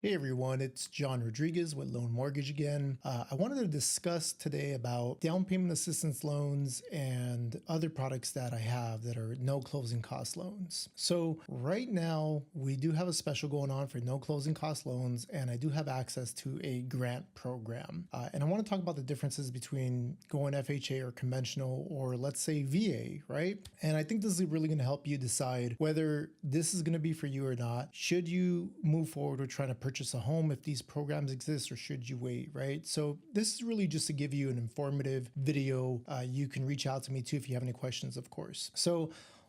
Hey everyone, it's John Rodriguez with Loan Mortgage again. I wanted to discuss today about down payment assistance loans and other products that I have that are no closing cost loans. So right now we do have a special going on for no closing cost loans, and I do have access to a grant program. And I want to talk about the differences between going FHA or conventional, or let's say VA, right? And I think this is really going to help you decide whether this is going to be for you or not. Should you move forward with trying to purchase a home if these programs exist, or should you wait, right? So this is really just to give you an informative video. You can reach out to me too if you have any questions, of course. So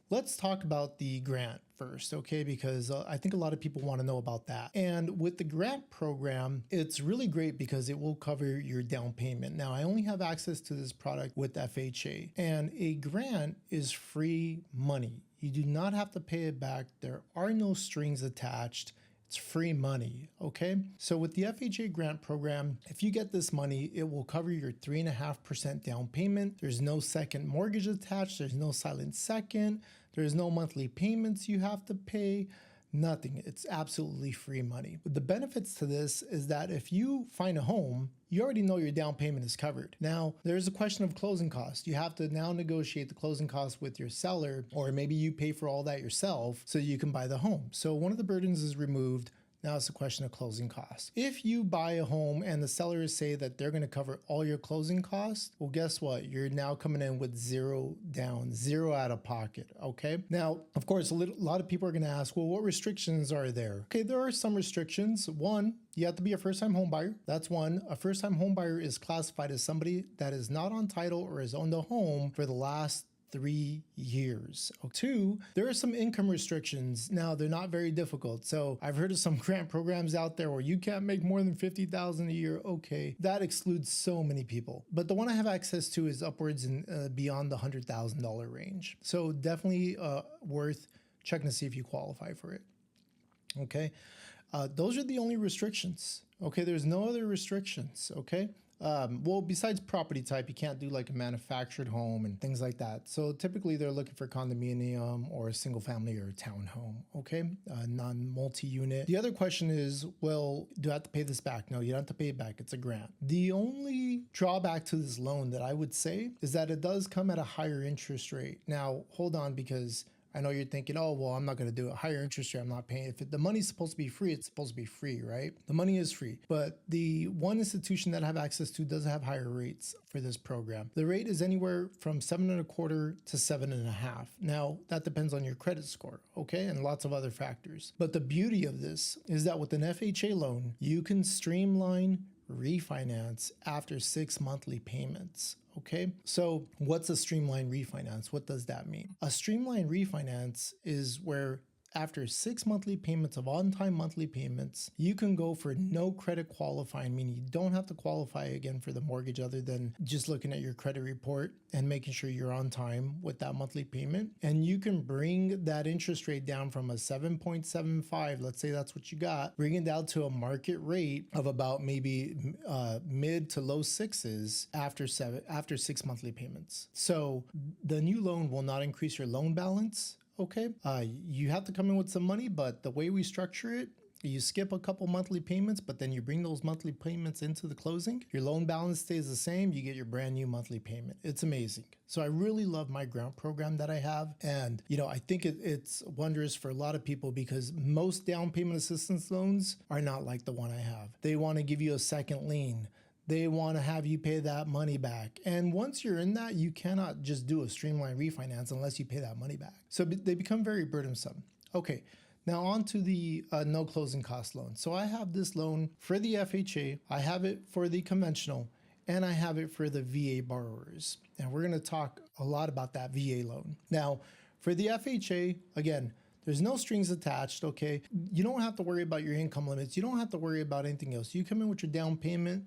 let's talk about the grant first, okay? Because I think a lot of people want to know about that. And with the grant program, it's really great because it will cover your down payment. Now, I only have access to this product with FHA, and a grant is free money. You do not have to pay it back. There are no strings attached. It's free money, okay? So with the FHA grant program, if you get this money, it will cover your 3.5% down payment. There's no second mortgage attached. There's no silent second. There's no monthly payments you have to pay. Nothing. It's absolutely free money. But the benefits to this is that if you find a home, you already know your down payment is covered. Now, there's a question of closing costs. You have to now negotiate the closing costs with your seller, or maybe you pay for all that yourself so you can buy the home. So one of the burdens is removed. Now it's a question of closing costs. If you buy a home and the sellers say that they're going to cover all your closing costs, well, guess what? You're now coming in with zero down, zero out of pocket, okay? Now, of course, a lot of people are going to ask, well, what restrictions are there? Okay, there are some restrictions. One, you have to be a first-time home buyer. That's one. A first-time home buyer is classified as somebody that is not on title or has owned a home for the last 3 years. Two, there are some income restrictions. Now, they're not very difficult. So I've heard of some grant programs out there where you can't make more than $50,000 a year. Okay, that excludes so many people. But the one I have access to is upwards and beyond the $100,000 range. So definitely worth checking to see if you qualify for it. Okay, those are the only restrictions. Okay, there's no other restrictions. Okay. Well, besides property type, you can't do like a manufactured home and things like that. So typically they're looking for condominium or a single family or a townhome, okay? Non-multi-unit. The other question is, well, do I have to pay this back? No, you don't have to pay it back. It's a grant. The only drawback to this loan that I would say is that it does come at a higher interest rate. Now, hold on, because I know you're thinking, oh, well, I'm not going to do a higher interest rate. I'm not paying. If the money's supposed to be free, it's supposed to be free, right? The money is free. But the one institution that I have access to does have higher rates for this program. The rate is anywhere from 7.25% to 7.5%. Now, that depends on your credit score, okay? And lots of other factors. But the beauty of this is that with an FHA loan, you can streamline refinance after 6 monthly payments. Okay, so what's a streamlined refinance? What does that mean? A streamlined refinance is where after 6 monthly payments of on-time monthly payments, you can go for no credit qualifying, meaning you don't have to qualify again for the mortgage other than just looking at your credit report and making sure you're on time with that monthly payment. And you can bring that interest rate down from a 7.75, let's say that's what you got, bring it down to a market rate of about maybe mid to low sixes after 6 monthly payments. So the new loan will not increase your loan balance. Okay, you have to come in with some money, but the way we structure it, you skip a couple monthly payments, but then you bring those monthly payments into the closing. Your loan balance stays the same. You get your brand new monthly payment. It's amazing. So I really love my grant program that I have. And, you know, I think it's wondrous for a lot of people because most down payment assistance loans are not like the one I have. They want to give you a second lien. They want to have you pay that money back. And once you're in that, you cannot just do a streamlined refinance unless you pay that money back. So they become very burdensome. Okay, now on to the no closing cost loan. So I have this loan for the FHA, I have it for the conventional, and I have it for the VA borrowers. And we're going to talk a lot about that VA loan. Now, for the FHA, again, there's no strings attached, okay? You don't have to worry about your income limits. You don't have to worry about anything else. You come in with your down payment,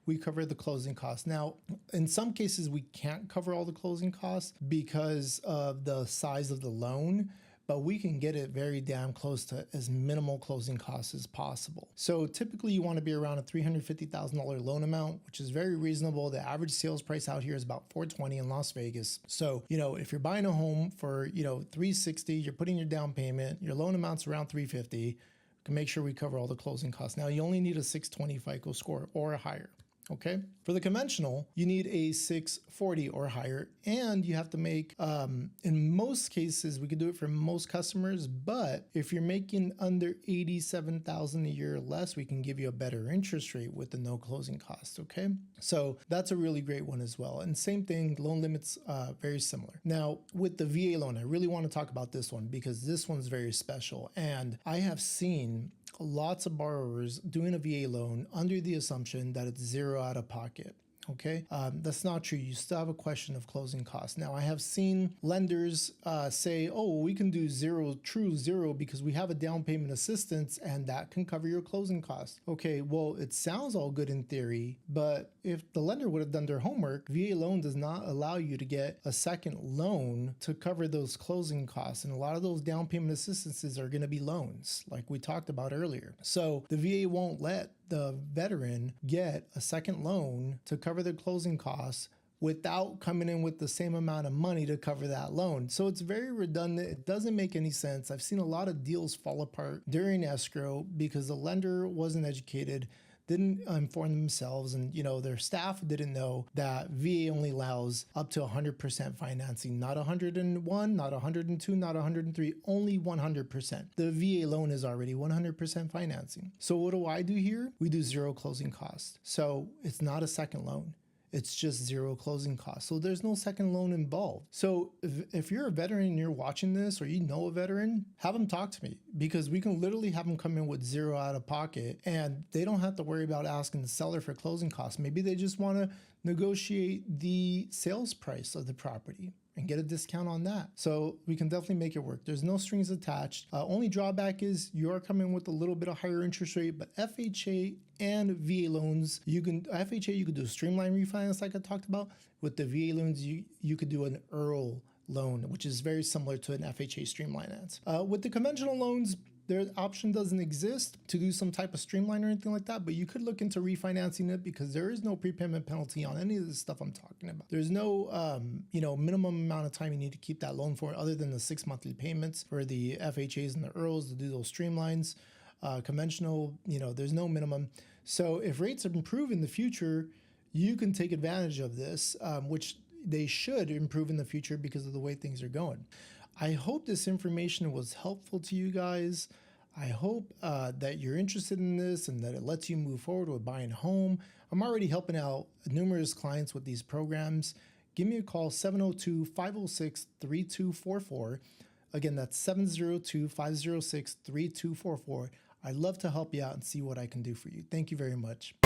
we cover the closing costs. Now, in some cases, we can't cover all the closing costs because of the size of the loan, but we can get it very damn close to as minimal closing costs as possible. So typically you want to be around a $350,000 loan amount, which is very reasonable. The average sales price out here is about $420 in Las Vegas. So, you know, if you're buying a home for, $360, you're putting your down payment, your loan amount's around $350. can make sure we cover all the closing costs. Now, you only need a 620 FICO score or higher. Okay. For the conventional, you need a 640 or higher, and you have to make, in most cases, we could do it for most customers, but if you're making under 87,000 a year or less, we can give you a better interest rate with the no closing cost. Okay. So that's a really great one as well. And same thing, loan limits, very similar. Now with the VA loan, I really want to talk about this one because this one's very special. And I have seen lots of borrowers doing a VA loan under the assumption that it's zero out of pocket. Okay, that's not true. You still have a question of closing costs. Now, I have seen lenders say, oh, we can do zero, true zero, because we have a down payment assistance and that can cover your closing costs. Okay, well, it sounds all good in theory, but if the lender would have done their homework, VA loan does not allow you to get a second loan to cover those closing costs. And a lot of those down payment assistances are going to be loans, like we talked about earlier. So the VA won't let the veteran get a second loan to cover their closing costs without coming in with the same amount of money to cover that loan. So it's very redundant. It doesn't make any sense. I've seen a lot of deals fall apart during escrow because the lender wasn't educated, didn't inform themselves, and their staff didn't know that VA only allows up to 100% financing, not 101, not 102, not 103, only 100%. The VA loan is already 100% financing. So what do here? We do zero closing costs. So it's not a second loan. It's just zero closing costs. So there's no second loan involved. So if you're a veteran and you're watching this, or you know a veteran, have them talk to me, because we can literally have them come in with zero out of pocket and they don't have to worry about asking the seller for closing costs. Maybe they just want to negotiate the sales price of the property and get a discount on that. So we can definitely make it work. There's no strings attached. Only drawback is you are coming with a little bit of higher interest rate, but FHA and VA loans, FHA, you could do a streamline refinance like I talked about. With the VA loans, you could do an EARL loan, which is very similar to an FHA streamline. With the conventional loans, their option doesn't exist to do some type of streamline or anything like that, but you could look into refinancing it because there is no prepayment penalty on any of the stuff I'm talking about. There's no, minimum amount of time you need to keep that loan for other than the 6 monthly payments for the FHAs and the EARLs to do those streamlines. Conventional, there's no minimum. So if rates improve in the future, you can take advantage of this, which they should improve in the future because of the way things are going. I hope this information was helpful to you guys. I hope that you're interested in this and that it lets you move forward with buying a home. I'm already helping out numerous clients with these programs. Give me a call, 702-506-3244. Again, that's 702-506-3244. I'd love to help you out and see what I can do for you. Thank you very much.